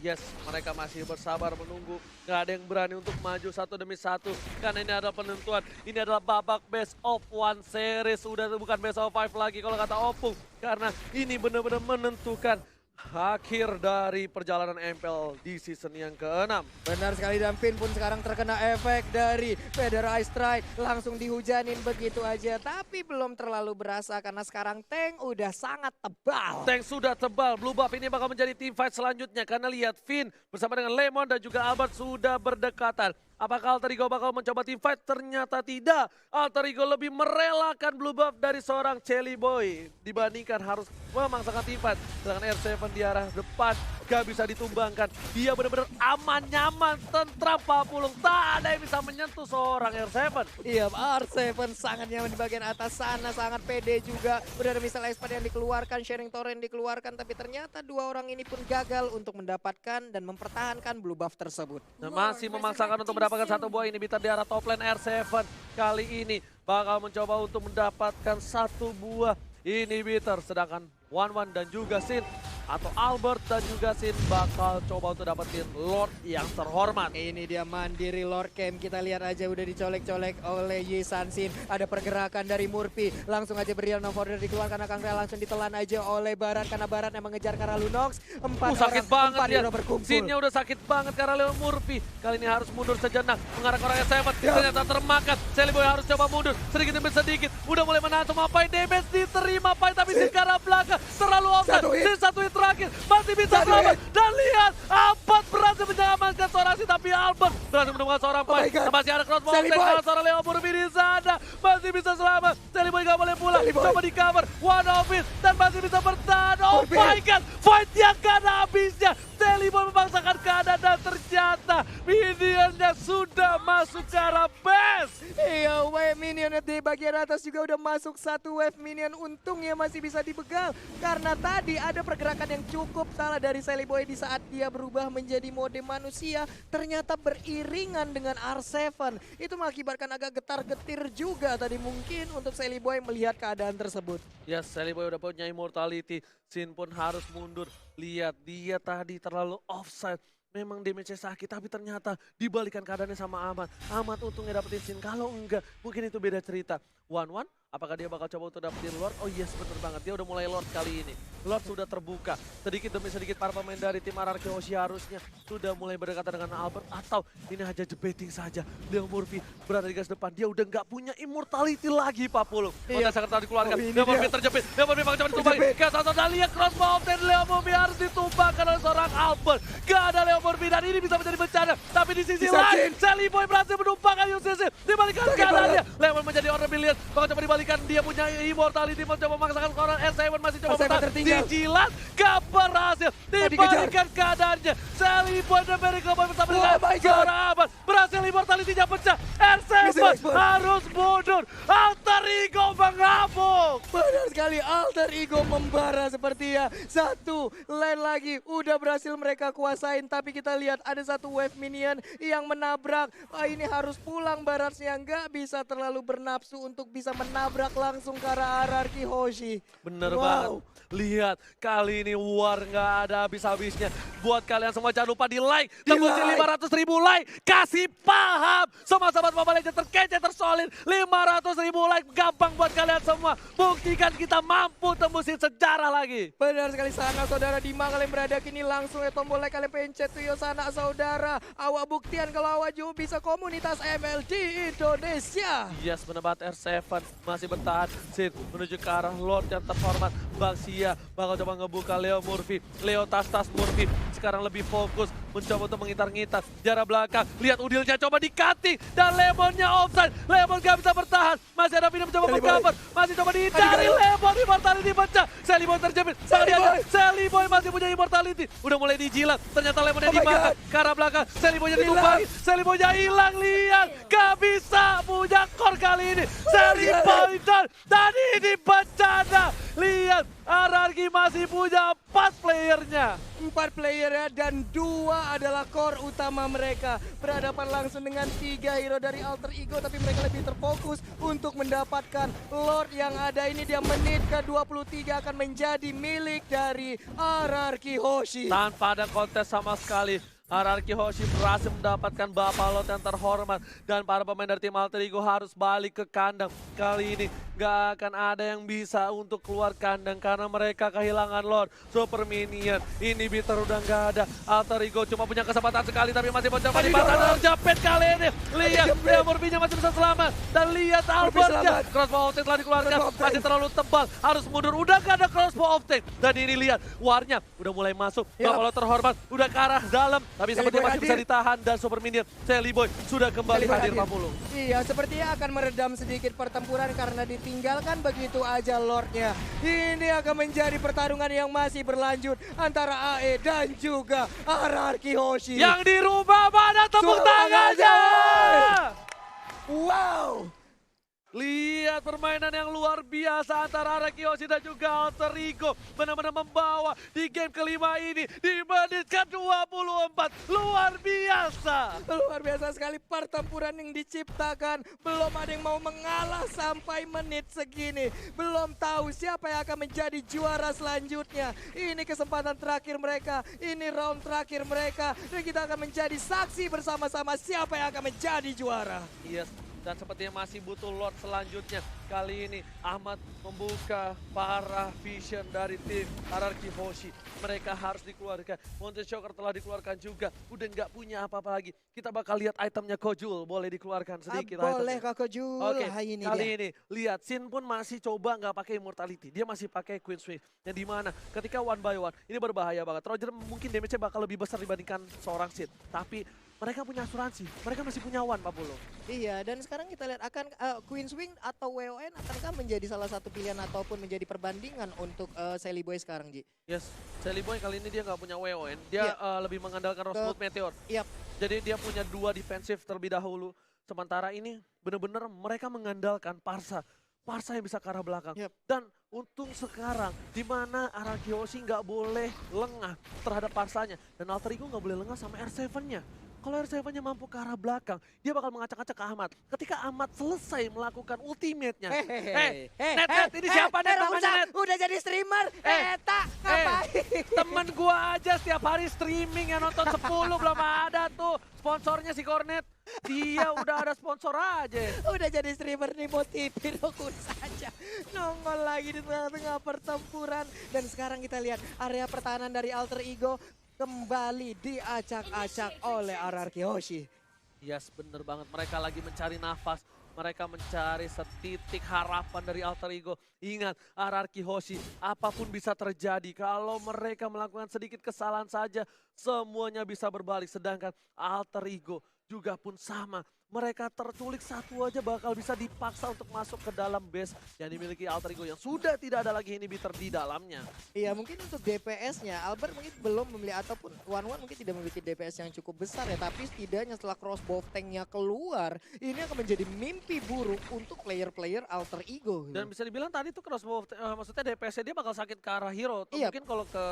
Yes, mereka masih bersabar menunggu. Gak ada yang berani untuk maju satu demi satu. Karena ini adalah penentuan. Ini adalah babak best of 1 series. Udah bukan best of 5 lagi kalau kata Opung. Karena ini benar-benar menentukan akhir dari perjalanan MPL di season yang ke-6. Benar sekali, dan Finn pun sekarang terkena efek dari Feather Ice Strike. Langsung dihujanin begitu aja. Tapi belum terlalu berasa karena sekarang tank udah sangat tebal. Tank sudah tebal. Blue buff ini bakal menjadi team fight selanjutnya. Karena lihat Finn bersama dengan Lemon dan juga Albert sudah berdekatan. Apakah Alter Ego bakal mencoba team fight? Ternyata tidak. Alter Ego lebih merelakan blue buff dari seorang Sally Boy dibandingkan harus memaksakan team fight. Sedangkan R7 di arah depan gak bisa ditumbangkan. Dia benar-benar aman, nyaman, tentram Pak Pulung. Tak ada yang bisa menyentuh seorang R7. Iya, R7 sangat nyaman di bagian atas sana, sangat pede juga. Udah ada misal expert yang dikeluarkan, sharing torrent dikeluarkan, tapi ternyata dua orang ini pun gagal untuk mendapatkan dan mempertahankan blue buff tersebut. Nah, masih memaksakan untuk mendapatkan satu buah inhibitor di arah top lane R7. Kali ini bakal mencoba untuk mendapatkan satu buah inhibitor. Sedangkan Wan dan juga Sin atau Albert dan juga Sin bakal coba untuk dapetin Lord yang terhormat. Ini dia mandiri Lord Camp, kita lihat aja udah dicolek-colek oleh Yisan Sin. Ada pergerakan dari Murphy, langsung aja Brilliant of Order dikeluarkan, akan langsung ditelan aja oleh Barat karena Barat yang mengejar ke arah Lunox. Sakit banget dia, berkumpul. Sinnya udah sakit banget karena Leo Murphy. Kali ini harus mundur sejenak, mengarah ke orang S7, ternyata termakan. Celiboy harus coba mundur, sedikit demi sedikit. Udah mulai menahan semua Pai, damage diterima Pai, tapi Sin ke arah belakang. Terlalu offset, Sin satu hit terakhir, masih bisa selamat. Dan lihat, Albert berhasil menyelamatkan seorang Sin, tapi Albert berhasil menemukan seorang Pai. Masih ada crossbow offset karena seorang Leo Murphy di sana. Masih bisa selamat, Celiboy gak boleh pulang. Coba di cover, one of it, dan masih bisa bertahan. Oh my god, fight yang gak ada habisnya. Celiboy memaksakan keadaan dan ternyata minionnya sudah masuk ke arah base. Iya, wave minion di bagian atas juga udah masuk satu wave minion. Untungnya masih bisa dibegal karena tadi ada pergerakan yang cukup salah dari Celiboy di saat dia berubah menjadi mode manusia. Ternyata beriringan dengan R7. Itu mengakibatkan agak getar-getir juga tadi mungkin untuk Celiboy melihat keadaan tersebut. Ya, Celiboy udah punya immortality. Sin pun harus mundur. Lihat, dia tadi terlalu offside. Memang damage-nya sakit, tapi ternyata dibalikan keadaannya sama Ahmad. Ahmad untungnya dapetin Sin, kalau enggak mungkin itu beda cerita. Wan, apakah dia bakal coba untuk dapetin Lord? Oh yes, bener banget, dia udah mulai Lord kali ini. Lord sudah terbuka, sedikit demi sedikit para pemain dari tim RRQ Hoshi harusnya sudah mulai berdekatan dengan Albert. Atau ini hanya jebeting saja, Leo Murphy berada di garis depan, dia udah nggak punya immortality lagi Pak Pulung. Iya. Kontes akan dikeluarkan, Leo Murphy terjepit, Leo Murphy bakal coba ditumbangin. Kayak satu lihat crossbow off dan Leo Murphy harus ditumbangkan oleh seorang Albert. Gak ada Leo Murphy dan ini bisa menjadi bencana. Tapi di sisi lain, Celiboy berhasil menumpangkan UCC. Dibalikan keadaannya, Leo menjadi orang pilihan, bakal coba dibalikan, dia punya immortality, mau coba memaksakan orang R7 masih coba bertahan. Dijilat, gak berhasil, dibalikan keadaannya. Celiboy dan Miracle Boy bersama dengan seorang Ahmad. Berhasil immortality-nya pecah, R7 harus mundur. Alter Ego mengamuk. Benar sekali, Alter Ego membara seperti ya. Satu lane lagi udah berhasil mereka kuasain, tapi kita lihat ada satu wave minion yang menabrak. Ini harus pulang Baratnya, nggak bisa terlalu bernafsu untuk bisa menabrak langsung ke arah RRQ Hoshi. Bener banget. Lihat, kali ini war nggak ada habis-habisnya. Buat kalian semua jangan lupa di like, tembusin 500.000 like. Kasih paham sama sahabat Mobile Legends terkece, tersolid. 500.000 like, gampang buat kalian semua. Buktikan kita mampu tembusin sejarah lagi. Benar sekali sana saudara, di mana kalian berada kini langsung tombol like kalian pencet tuh yo sana saudara. Awak buktian kalau awak juga bisa komunitas ML di Indonesia. Yes, bener banget, R7 masih bertahan. Sin menuju ke arah Lord yang terhormat. Baxia bakal coba ngebuka Leo Murphy. Leo tas-tas Murphy sekarang lebih fokus mencoba untuk mengitar-ngitar jarak belakang. Lihat udilnya coba di-cutting dan Lemonnya offside. Lemon gak bisa bertahan. Masih ada Vino mencoba meng-cover. Masih coba dihindari. Lemon immortality pecah. Celiboy terjepit. Celiboy masih punya immortality. Udah mulai dijilat. Ternyata Lemonnya dimakan. Ke arah belakang. Celiboynya ditumpangi. Celiboynya hilang. Lihat. Gak bisa punya core kali ini. Celiboy dan ini bencana. Lihat. RRQ masih punya 4 playernya. 4 player dan 2 adalah core utama mereka. Berhadapan langsung dengan 3 hero dari Alter Ego, tapi mereka lebih terfokus untuk mendapatkan Lord yang ada ini. Dia menit ke-23 akan menjadi milik dari RRQ Hoshi. Tanpa ada kontes sama sekali. RRQ Hoshi berhasil mendapatkan Bapak Lord yang terhormat. Dan para pemain dari tim Alter Ego harus balik ke kandang. Kali ini gak akan ada yang bisa untuk keluar kandang karena mereka kehilangan Lord. Super Minion, inhibitor udah gak ada. Alter Ego cuma punya kesempatan sekali tapi masih mencoba dipasang terjepit kali ini. Lihat, Leo Murphy-nya masih bisa selamat. Dan lihat Albertnya, crossbow offset telah dikeluarkan, masih terlalu tebal. Harus mundur, udah gak ada crossbow offset. Dan ini lihat, warnya udah mulai masuk. Bapak Lord terhormat, udah ke arah dalam. Tapi Sally sepertinya Boy masih bisa hadir. ditahan dan Super Minion Sally Boy sudah kembali Sally Boy hadir hadir. Pak Pulung. Iya, sepertinya akan meredam sedikit pertempuran karena ditinggalkan begitu aja Lordnya. Ini akan menjadi pertarungan yang masih berlanjut antara AE dan juga RRQ Hoshi. Yang dirubah mana tepuk Suara tangannya? Wow. Lihat permainan yang luar biasa antara Araki Hoshi dan juga Alter Ego. Benar-benar membawa di game kelima ini di menit ke-24. Luar biasa. Luar biasa sekali pertempuran yang diciptakan. Belum ada yang mau mengalah sampai menit segini. Belum tahu siapa yang akan menjadi juara selanjutnya. Ini kesempatan terakhir mereka. Ini round terakhir mereka. Dan kita akan menjadi saksi bersama-sama siapa yang akan menjadi juara. Yes. Dan sepertinya masih butuh Lord selanjutnya. Kali ini Ahmad membuka para vision dari tim RRQ Hoshi. Mereka harus dikeluarkan. Monster Shocker telah dikeluarkan juga. Udah nggak punya apa-apa lagi. Kita bakal lihat itemnya Kojul. Boleh dikeluarkan sedikit Boleh itemnya. Kak Jul. Oke, Ini kali dia. ini lihat Sin pun masih coba nggak pakai Immortality. Dia masih pakai Queen Swift. Yang dimana ketika one by one ini berbahaya banget. Roger mungkin damage-nya bakal lebih besar dibandingkan seorang Sin. Tapi mereka punya asuransi. Mereka masih punya one Pak Pulung. Iya, dan sekarang kita lihat akan Queen's Wing atau WON akankah menjadi salah satu pilihan ataupun menjadi perbandingan untuk Sally Boy sekarang, Ji? Yes, Sally Boy kali ini dia nggak punya WON. Dia lebih mengandalkan Rosewood Meteor. Yap. Jadi dia punya 2 defensif terlebih dahulu. Sementara ini benar-benar mereka mengandalkan Parsa. Parsa yang bisa ke arah belakang. Yap. Dan untung sekarang di mana RRQ Hoshi nggak boleh lengah terhadap Parsanya. Dan Alter Ego nggak boleh lengah sama R7-nya. Kalau R7-nya mampu ke arah belakang, dia bakal mengacak-acak ke Ahmad. Ketika Ahmad selesai melakukan ultimate-nya. Net, ini siapa Net namanya Net? Udah jadi streamer, Eta, ngapain? Temen gua aja setiap hari streaming yang nonton 10 belum ada tuh. Sponsornya si Cornet. Dia udah ada sponsor aja. Udah jadi streamer nih, motivin aku saja. Nongol lagi di tengah-tengah pertempuran. Dan sekarang kita lihat area pertahanan dari Alter Ego kembali diacak-acak oleh RRQ Hoshi. Yes, bener banget. Mereka lagi mencari nafas. Mereka mencari setitik harapan dari Alter Ego. Ingat, RRQ Hoshi, apapun bisa terjadi. Kalau mereka melakukan sedikit kesalahan saja, semuanya bisa berbalik. Sedangkan Alter Ego juga pun sama. Mereka terculik satu aja bakal bisa dipaksa untuk masuk ke dalam base yang dimiliki Alter Ego yang sudah tidak ada lagi inhibitor di dalamnya. Iya, mungkin untuk DPS-nya Albert mungkin belum membeli ataupun One mungkin tidak memiliki DPS yang cukup besar ya, tapi setidaknya setelah crossbow tank-nya keluar, ini akan menjadi mimpi buruk untuk player-player Alter Ego. Dan bisa dibilang tadi tuh crossbow, maksudnya DPS-nya dia bakal sakit ke arah hero. Tuh Iya. mungkin kalau ke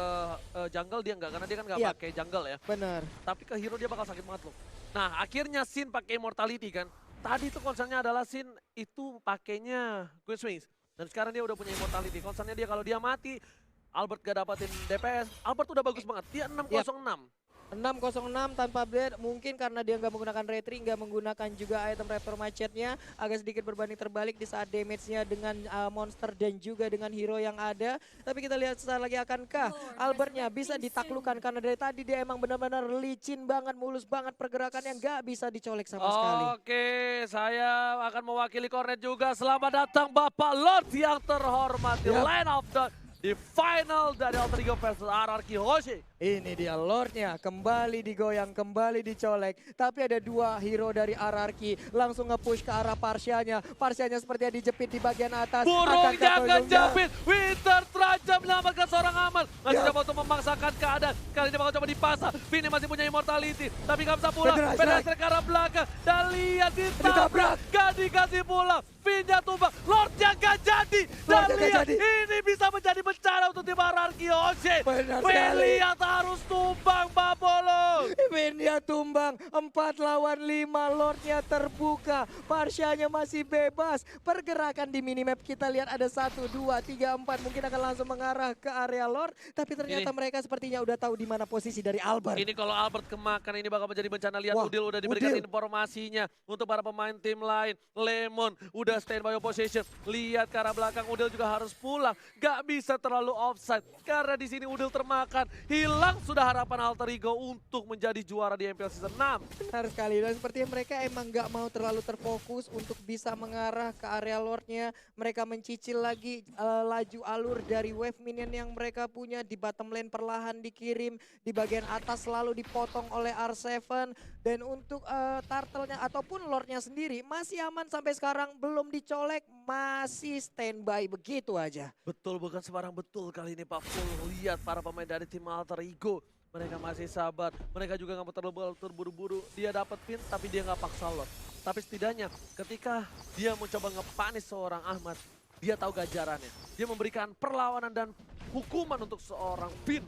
jungle dia enggak, karena dia kan nggak Iya. pakai jungle ya. Benar. Tapi ke hero dia bakal sakit banget loh. Nah akhirnya Sin pakai Immortality kan. Tadi tuh concernnya adalah Sin itu pakainya Queen Swings. Dan sekarang dia udah punya Immortality. Concernnya dia kalau dia mati, Albert gak dapatin DPS. Albert udah bagus banget, dia 606. 606 tanpa blade, mungkin karena dia nggak menggunakan retri, nggak menggunakan juga item raptor macetnya, agak sedikit berbanding terbalik di saat damage-nya dengan monster dan juga dengan hero yang ada. Tapi kita lihat sesaat lagi akankah Albertnya bisa ditaklukkan, karena dari tadi dia emang benar-benar licin banget, mulus banget pergerakannya, nggak bisa dicolek sama sekali. Oke, saya akan mewakili Cornet juga. Selamat datang Bapak Lord yang terhormati. Line of the di final dari Alter Ego versus RRQ Hoshi. Ini dia Lordnya, kembali digoyang, kembali dicolek. Tapi ada 2 hero dari RRQ langsung nge-push ke arah Parsianya. Parsianya sepertinya dijepit di bagian atas. Burung Akankah jangan Tolongnya? jepit. Winter terancam menyelamatkan seorang aman. Masih coba untuk memaksakan keadaan. Kali ini bakal coba dipasang. Vini masih punya immortality. Tapi gak bisa pulang. Penetrate ke arah belakang. Dan lihat ditabrak. Gak dikasih pulang. Vinnya tumbang. Lordnya gak jadi. Dan lihat ini bisa menjadi bencana untuk tim RRQ Hoshi. Benar sekali. Lihat harus tumbang Pak Polo. Vinnya tumbang, 4 lawan 5, Lordnya terbuka, Parsianya masih bebas. Pergerakan di minimap kita lihat ada 1, 2, 3, 4, mungkin akan langsung mengarah ke area Lord. Tapi ternyata mereka sepertinya udah tahu di mana posisi dari Albert. Ini kalau Albert kemakan ini bakal menjadi bencana. Lihat Wah, Udil udah diberikan Udil. informasinya untuk para pemain tim lain. Lemon udah standby opposition. Lihat ke arah belakang, Udil juga harus pulang. Gak bisa terlalu offside karena di sini Udil termakan. Hilang sudah harapan Alter Ego untuk menjadi juara juara di MPL Season 6. Benar sekali, dan sepertinya mereka emang nggak mau terlalu terfokus untuk bisa mengarah ke area Lordnya. Mereka mencicil lagi laju alur dari wave minion yang mereka punya. Di bottom lane perlahan dikirim, di bagian atas selalu dipotong oleh R7. Dan untuk turtle-nya ataupun Lordnya sendiri masih aman sampai sekarang, belum dicolek, masih standby begitu aja. Betul, bukan sembarang betul kali ini Pak Full. Lihat para pemain dari tim Alter Ego. Mereka masih sabar, mereka juga nggak mau terlalu terburu-buru. Dia dapat pin tapi dia nggak paksa Lord. Tapi setidaknya ketika dia mencoba ngepanis seorang Ahmad, dia tahu ganjarannya. Dia memberikan perlawanan dan hukuman untuk seorang pin.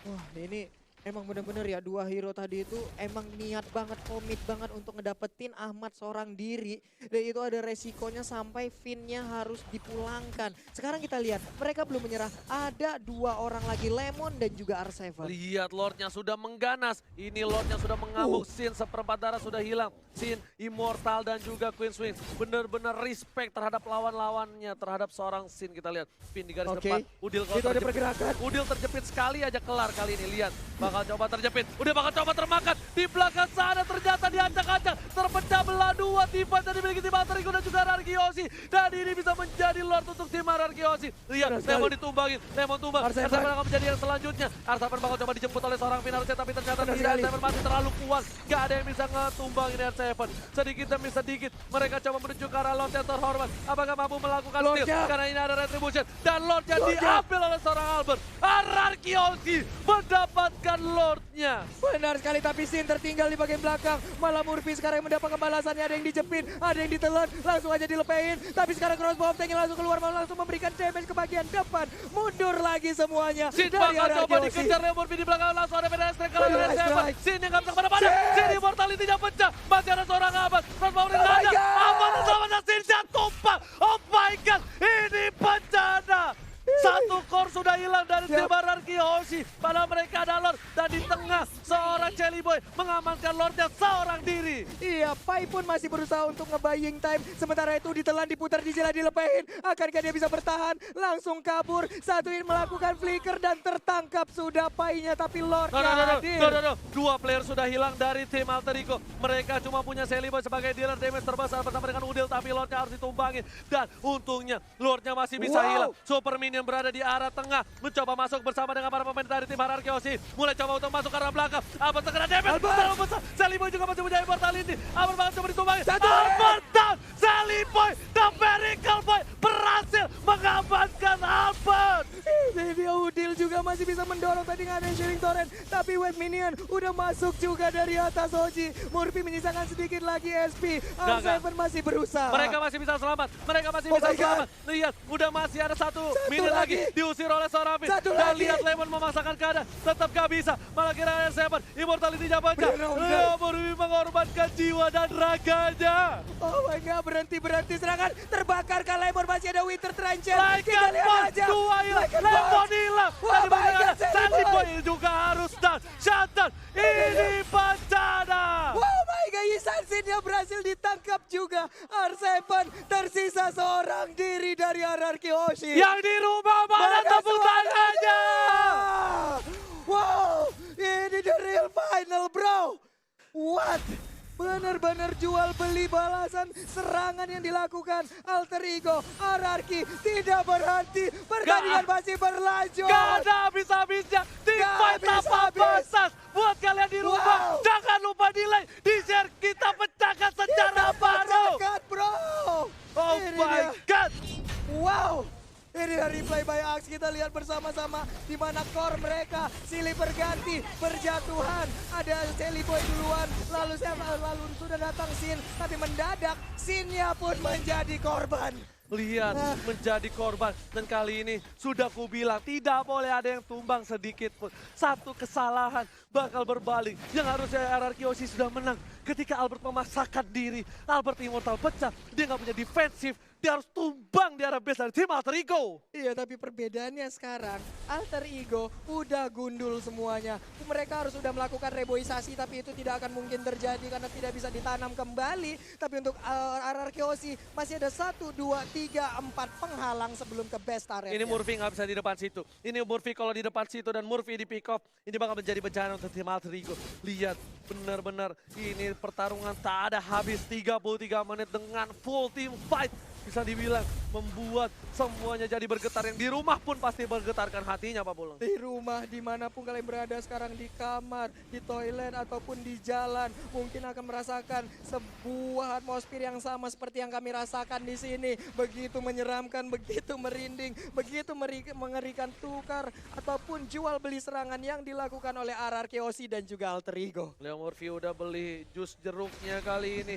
Wah, ini emang bener-bener ya, dua hero tadi itu emang niat banget, komit banget untuk ngedapetin Ahmad seorang diri. Dan itu ada resikonya sampai Finn-nya harus dipulangkan. Sekarang kita lihat, mereka belum menyerah. Ada dua orang lagi, Lemon dan juga R7. Lihat Lordnya sudah mengganas. Ini Lordnya sudah mengamuk. Sin seperempat darah sudah hilang. Sin, Immortal dan juga Queen Swing. Benar-benar respect terhadap lawan-lawannya. Terhadap seorang Sin, kita lihat. Pin di garis depan. Udil kalau itu ada terjepit. pergerakan. Udil terjepit sekali aja, kelar kali ini. Lihat, bakal coba terjepit. Udah bakal coba termakan. Di belakang sana ternyata diacak-acak. Terpecah belah dua. Tiba dan dimiliki tim Alter Ego dan juga Rarkiosi. Dan ini bisa menjadi Lord untuk tim Rarkiosi. Lihat, Lemon ditumbangin. Lemon tumbang. R7 akan menjadi yang selanjutnya. R7 bakal coba dijemput oleh seorang Finarusnya, tapi ternyata Benar tidak. sekali. R7 masih terlalu kuat. Gak ada yang bisa ngetumbangin R7. Sedikit demi sedikit mereka coba menuju ke arah Lord yang terhormat. Apakah mampu melakukan steal? Lordnya. Karena ini ada retribution. Dan Lordnya diambil oleh seorang Albert. Rarkiosi mendapatkan Lordnya. Benar sekali, tapi Sin tertinggal di bagian belakang. Malah Murphy sekarang yang mendapatkan balasannya, ada yang dijepit, ada yang ditelan, langsung aja dilepehin. Tapi sekarang crossbow tanknya langsung keluar, malah langsung memberikan damage ke bagian depan. Mundur lagi semuanya. Sin dari bakal coba Rarkiosi. dikejar Leo Murphy di belakang, langsung ada Medan Strike kalau Medan dari Seven. Strike. Sin yang gak bisa kemana-mana. Sin immortality-nya pecah. Masih ada seorang Abad. Crossbow Oh my ada. God. Abad bersama Sin tumpah. Oh my god, ini bencana. Satu core sudah hilang dari tim Rarkiosi. Padahal mereka ada Lord. Dan di tengah seorang Jelly Boy mengamankan Lordnya seorang diri. Iya, Pai pun masih berusaha untuk nge-buying time. Sementara itu ditelan, diputar, Dizila dilepehin. Akankah dia bisa bertahan? Langsung kabur. Satu ini melakukan flicker dan tertangkap sudah Pai-nya. Tapi Lordnya hadir. No. Dua player sudah hilang dari tim Alter Ego. Mereka cuma punya Jelly Boy sebagai dealer damage terbesar bersama dengan Udil. Tapi Lordnya harus ditumbangin. Dan untungnya Lordnya masih bisa hilang. Super Minion berada di arah tengah. Mencoba masuk bersama dengan para pemain dari tim Rarkiosi. Mulai coba untuk masuk ke arah belakang. Albert terkena damage. Terlalu besar. Jelly Boy juga masih punya immortality. Albert bakal coba ditumbangin. Albert down. Jelly Boy, the Miracle Boy berhasil mengamankan Albert. Ini dia, Udil juga masih bisa mendorong, tadi nggak ada yang sharing torrent. Tapi wave minion udah masuk juga dari atas Oji. Murphy menyisakan sedikit lagi SP. R7 masih berusaha. Mereka masih bisa selamat. Mereka masih bisa selamat. Lihat, udah masih ada satu minute lagi. Diusir oleh seorang Finn. Dan lihat Lemon memaksakan keadaan. Tetap gak bisa. Malah kira R7. Immortality-nya pecah. Murphy mengorbankan jiwa dan raganya. Oh my god, berhenti serangan. Terbakar kan Lemon, masih ada Winter Trencher. Kita Like lihat aja. dua hilang. Lemon hilang. Wah, my God, Jelly Boy juga harus down. Shutdown. Ini bencana. Wow my god, Isan Sin-nya berhasil ditangkap juga. R7 tersisa seorang diri dari Rarkiosi. Yang di rumah mana tepuk tangannya. Wow, ini the real final bro. What? Benar-benar jual beli balasan serangan yang dilakukan Alter Ego. Ararki tidak berhenti, pertandingan masih berlanjut. Gak ada habis-habisnya. Team fight tanpa batas. Buat kalian di rumah, jangan lupa di like, di share. Kita pecahkan sejarah baru. Pecahkan bro. Oh Ini my dia. god. Wow. Ini dari replay by Axe, kita lihat bersama-sama di mana core mereka silih berganti, berjatuhan. Ada Jelly Boy duluan, lalu sudah datang Sin, tapi mendadak Sin-nya pun menjadi korban. Lihat, menjadi korban. Dan kali ini sudah kubilang tidak boleh ada yang tumbang sedikit pun. Satu kesalahan bakal berbalik. Yang harusnya Rarkiosi sudah menang. Ketika Albert memaksakan diri, Albert Immortal pecah. Dia nggak punya defensif. dia harus tumbang di arah base dari tim Alter Ego. Iya, tapi perbedaannya sekarang Alter Ego udah gundul semuanya. Mereka harus sudah melakukan reboisasi tapi itu tidak akan mungkin terjadi karena tidak bisa ditanam kembali. Tapi untuk RRQ Oshi masih ada 1, 2, 3, 4 penghalang sebelum ke best area. Ini Murphy nggak bisa di depan situ. Ini Murphy kalau di depan situ dan Murphy di pick off, ini bakal menjadi bencana untuk tim Alter Ego. Lihat, benar-benar ini pertarungan tak ada habis 33 menit dengan full team fight. Bisa dibilang membuat semuanya jadi bergetar, yang di rumah pun pasti bergetarkan hatinya Pak Pulung. Di rumah, dimanapun kalian berada sekarang, di kamar, di toilet, ataupun di jalan, mungkin akan merasakan sebuah atmosfer yang sama seperti yang kami rasakan di sini. Begitu menyeramkan, begitu merinding, begitu mengerikan tukar ataupun jual beli serangan yang dilakukan oleh RRQ Oshi dan juga Alter Ego. Leo Murphy udah beli jus jeruknya kali ini.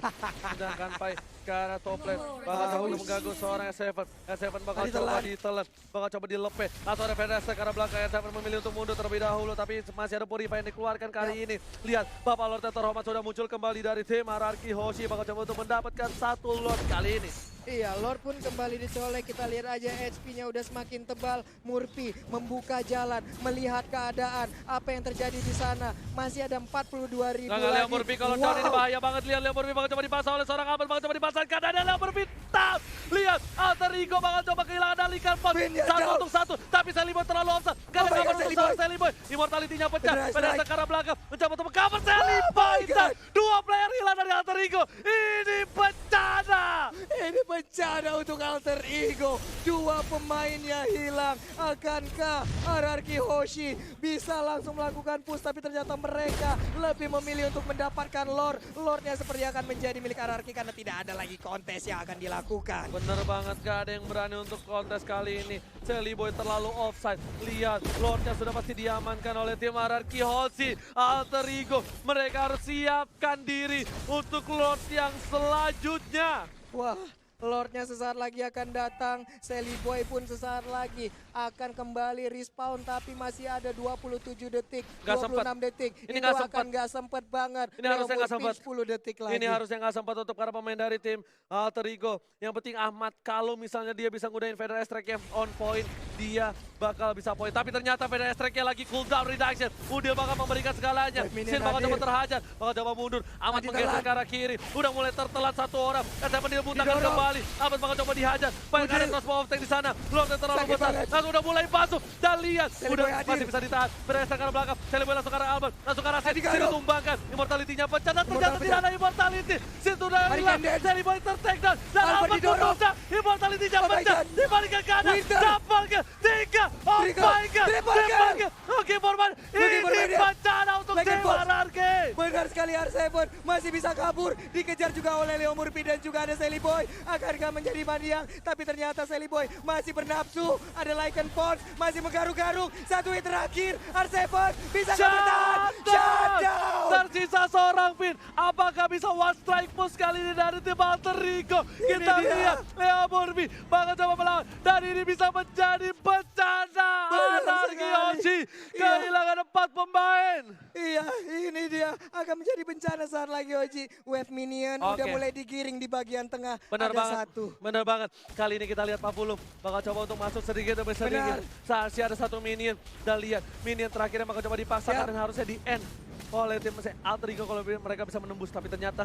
Sedangkan Pai ke arah top lane. Bakal coba untuk mengganggu seorang S7. S7 bakal coba ditelan. Bakal coba dilepe. Atau ada Fedesta ke arah belakang. S7 memilih untuk mundur terlebih dahulu. Tapi masih ada Purify yang dikeluarkan kali ini. Lihat, Bapak Lord terhormat sudah muncul kembali dari tim RRQ Oshi. Bakal coba untuk mendapatkan 1 Lord kali ini. Iya, Lord pun kembali dicolek. Kita lihat aja HP-nya udah semakin tebal. Murphy membuka jalan, melihat keadaan. Apa yang terjadi di sana. Masih ada 42.000 lagi. Leo Murphy kalau ini bahaya banget. Lihat Leo Murphy bakal coba dipasang oleh seorang Albert. Bakal coba dipasangkan. Ada Leo Murphy. Tap! Lihat, Alter Ego bakal coba kehilangan dalikan pos. 1 untuk 1. Tapi Seliboy terlalu offside. Karena cover untuk seorang Seliboy. Immortality-nya pecah. Fedesta ke arah belakang. Mencoba untuk cover Seliboy. Dan 2 player hilang dari Alter Ego. Ini bencana. Ini bencana untuk Alter Ego. 2 pemainnya hilang. Akankah RRQ Oshi bisa langsung melakukan push? Tapi ternyata mereka lebih memilih untuk mendapatkan Lord. Lordnya seperti akan menjadi milik RRQ karena tidak ada lagi kontes yang akan dilakukan. Bener banget, gak ada yang berani untuk kontes kali ini. Seliboy terlalu offside. Lihat, Lordnya sudah pasti diamankan oleh tim RRQ Oshi. Alter Ego, mereka harus siapkan diri untuk Lord yang selanjutnya. Wah, Lordnya sesaat lagi akan datang. Seliboy pun sesaat lagi akan kembali respawn. Tapi masih ada 27 detik, Gak 26 sempet. detik. Ini Itu gak akan sempet. gak sempet banget. Ini harusnya gak sempet. 10 detik lagi. Ini harusnya nggak sempat untuk para pemain dari tim Alter Ego. Yang penting Ahmad, kalau misalnya dia bisa ngudahin Vader S-Track yang on point, dia bakal bisa point. Tapi ternyata Vader S-Track-nya lagi cooldown reduction. Udil bakal memberikan segalanya. Sin bakal coba terhajar, bakal coba mundur. Ahmad menggeser ke arah kiri. Udah mulai tertelat 1 orang. S7 dibutakan kembali. Ahmad bakal coba dihajar. Bayangkan ada crossbow of tank di sana. Lord terlalu besar. Langsung udah mulai masuk. Dan lihat, udah masih bisa ditahan. Vader S-Track ke arah belakang. Seliboy langsung ke arah Albert. Langsung ke arah Sin. Sin ditumbangkan. Immortality-nya pecah. Dan ternyata tidak ada immortality. Sin sudah hilang. Seliboy ter-take down. Dan Albert menutupnya. Immortality-nya pecah. Dibalikan ke kanan. Double kill. 3. Oh my god. Triple kill. Oke, Forman. Ini bencana untuk tim RRQ. Benar sekali R7 masih bisa kabur. Dikejar juga oleh Leo Murphy dan juga ada Seliboy. Akankah menjadi Mandiang? Tapi ternyata Seliboy masih bernafsu. Ada Lycan Pond masih menggaruk-garuk. 1 hit terakhir. R7 bisa nggak bertahan? Shutdown! Tersisa seorang Finn. Apakah bisa one strike push kali ini dari tim Alter Ego? Kita lihat Leo Murphy bakal coba melawan. Dan ini bisa menjadi bencana. RRQ Oshi kehilangan 4 pemain. Iya, ini dia akan menjadi bencana saat lagi Oji. Wave minion udah mulai digiring di bagian tengah. Benar ada banget. 1. Benar banget. Kali ini kita lihat Pak Pulung bakal coba untuk masuk sedikit demi sedikit. Saat ada 1 minion. Dan lihat minion terakhirnya bakal coba dipaksakan dan harusnya di end oleh tim Alter Ego kalau mereka bisa menembus. Tapi ternyata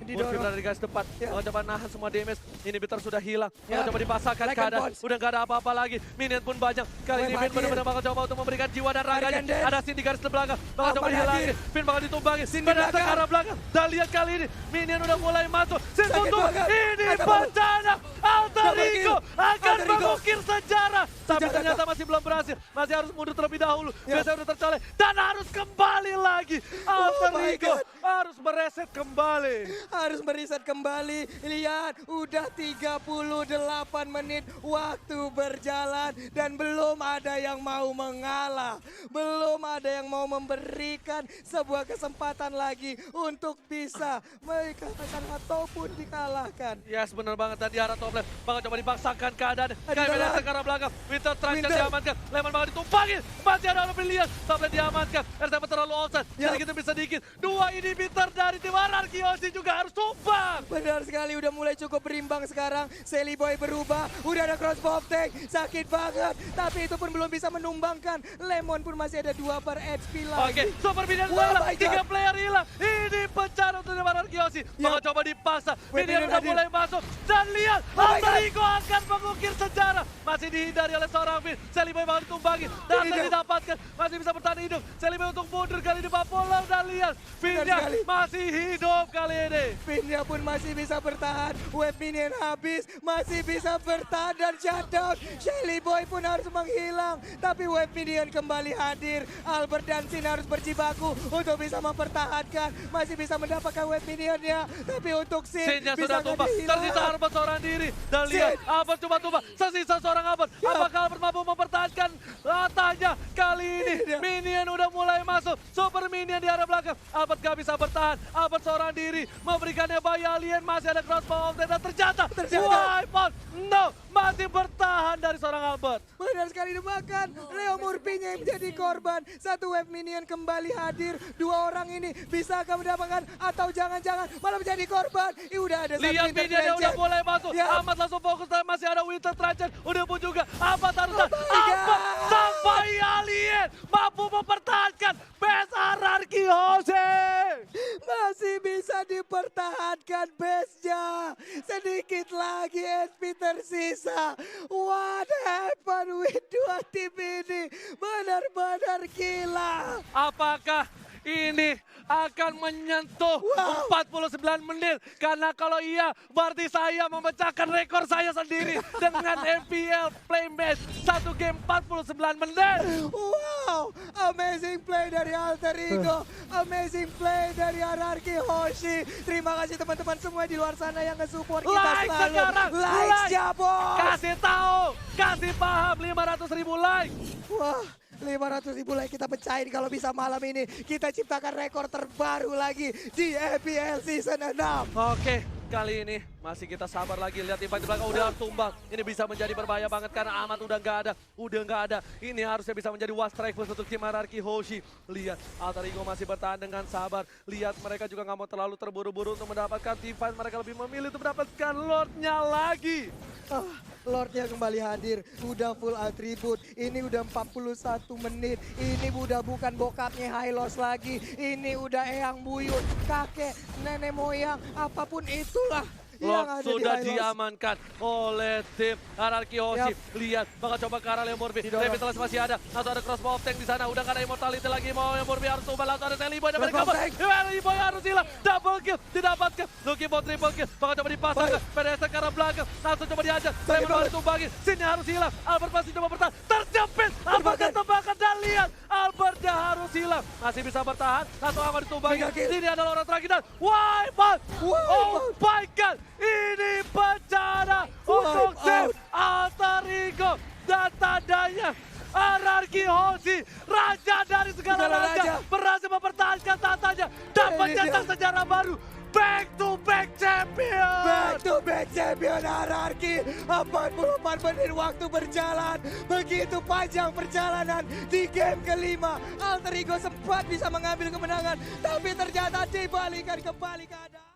Murphy berada di garis depan. Bakal coba nahan semua damage. Inhibitor sudah hilang. Bakal coba dipasangkan keadaan. Udah gak ada apa-apa lagi. Minion pun banyak. Kali ini Finn benar-benar bakal coba untuk memberikan jiwa dan raganya. Ada Sin di garis belakang. Bakal coba dihilangin. Finn bakal ditumbangin. Pada ke arah belakang. Dan lihat kali ini Minion udah mulai masuk. Sin tutup. Ini bencana. Alter Ego akan mengukir sejarah. Tapi ternyata masih belum berhasil. Masih harus mundur terlebih dahulu. Biasanya udah tercolek. Dan harus kembali lagi. Alter Ego harus mereset kembali. Harus meriset kembali. Lihat, udah 38 menit waktu berjalan dan belum ada yang mau mengalah. Belum ada yang mau memberikan sebuah kesempatan lagi untuk bisa dikatakan ataupun dikalahkan. Yes, benar banget. Dan di arah top lane bakal coba dipaksakan keadaan. Kailan ke arah belakang. Winter Trunks diamankan. Lemon bakal ditumpangin. Masih ada orang pilihan. Top lane diamankan. R7 terlalu offside. Sedikit demi sedikit. 2 inhibitor dari tim RRQ Oshi juga harus tumbang. Benar sekali, udah mulai cukup berimbang sekarang. Sally Boy berubah, udah ada crossbow tank, sakit banget. Tapi itu pun belum bisa menumbangkan. Lemon pun masih ada 2 bar HP lagi. Oke, Super Minion Wah, salah, my 3 God. player hilang. Ini pecah untuk Neymar Kiyoshi. Bakal coba dipaksa, Minion udah hadir. mulai masuk. Dan lihat, Oh my Alter Ego akan mengukir sejarah. Masih dihindari oleh seorang Finn. Sally Boy bakal ditumbangi. Dan Ini dia. didapatkan, masih bisa bertahan hidup. Sally Boy untuk mundur kali ini Papolo. Dan lihat, Finn-nya sekali. masih hidup kali ini. Finnya pun masih bisa bertahan. Web minion habis, masih bisa bertahan dan shutdown. Shelly Boy pun harus menghilang. Tapi web minion kembali hadir. Albert dan Sin harus berjibaku untuk bisa mempertahankan. Masih bisa mendapatkan web minionnya. Tapi untuk Sin Sinnya bisa sudah nggak tumbang, dihilang. tersisa Albert seorang diri. Dan Sin. lihat, Albert coba tumbang, tersisa seorang Albert. Ya. Apakah Albert mampu mempertahankan latahnya? Kali ini Tidak. Minion udah mulai masuk. Super Minion di arah belakang. Albert gak bisa bertahan. Albert seorang diri memberikannya bayi alien. Masih ada crossbow dan ternyata wipe out. No, masih bertahan dari seorang Albert. Benar sekali dimakan. Leo Murphy-nya yang menjadi korban. Satu web minion kembali hadir. 2 orang ini bisa akan mendapatkan atau jangan-jangan malah menjadi korban. Udah ada satu Lihat Winter Minion udah Tangent. mulai masuk. Ya. Ahmad langsung fokus dan masih ada Winter Tangent. Udah pun juga Ahmad harus Oh my Ahmad God. sampai alien mampu mempertahankan best hierarchy Jose. Masih bisa dipertahankan base-nya. Sedikit lagi SP tersisa. What happened with 2 tim ini? Benar-benar gila. Apakah ini akan menyentuh Wow. 49 menit? Karena kalau iya, berarti saya memecahkan rekor saya sendiri dengan MPL play match 1 game 49 menit. Wow, amazing play dari Alter Ego, amazing play dari Hierarchy Hoshi. Terima kasih teman-teman semua di luar sana yang nge-support kita Like selalu. sekarang, Like like. ya bos. Kasih tahu, kasih paham 500.000 like. Wah, 500.000 like kita pecahin kalau bisa malam ini. Kita ciptakan rekor terbaru lagi di EPL Season 6. Oke, kali ini masih kita sabar lagi. Lihat invite di belakang udah tumbang. Ini bisa menjadi berbahaya banget karena Ahmad udah nggak ada. Ini harusnya bisa menjadi was strike boost untuk tim Hierarchy Hoshi. Lihat, Alter Ego masih bertahan dengan sabar. Lihat, mereka juga nggak mau terlalu terburu-buru untuk mendapatkan team fight. Mereka lebih memilih untuk mendapatkan Lordnya lagi. Lordnya kembali hadir, udah full atribut. Ini udah 41 menit. Ini udah bukan bokapnya Hylos lagi. Ini udah eyang buyut, kakek, nenek moyang, apapun itulah. Lord yang ada sudah di Hylos. diamankan oleh tim Hierarchy Hoshi. Lihat, bakal coba ke arah Leo Murphy. Didorong. Revitalize masih ada. Langsung ada crossbow of tank di sana. Udah gak ada immortality lagi. Mau Leo Murphy harus tumbal. Langsung ada Sally Boy. Dan Crossbow mereka tank. Sally Boy harus hilang. Double kill didapatkan. Lucky Ball triple kill. Bakal coba dipasangkan. PDS ke arah belakang. Langsung coba dihajar. Lemon bakal ditumbangin. Sinnya harus hilang. Albert masih coba bertahan. Terjepit. Albert ketembakkan dan lihat. Albertnya harus hilang. Masih bisa bertahan. Langsung akan ditumbangin. Mega kill. Ini adalah orang terakhir dan wipe out. Oh my God. Ini bencana untuk tim out. Alter Ego dan tandanya Hierarchy Hoshi, raja dari segala Segala raja, raja. berhasil mempertahankan tatanya dan Ini mencetak dia. sejarah baru. Back to back champion. Back to back champion Hierarchy. 44 menit waktu berjalan. Begitu panjang perjalanan di game kelima. Alter Ego sempat bisa mengambil kemenangan. Tapi ternyata dibalikan kembali keadaan.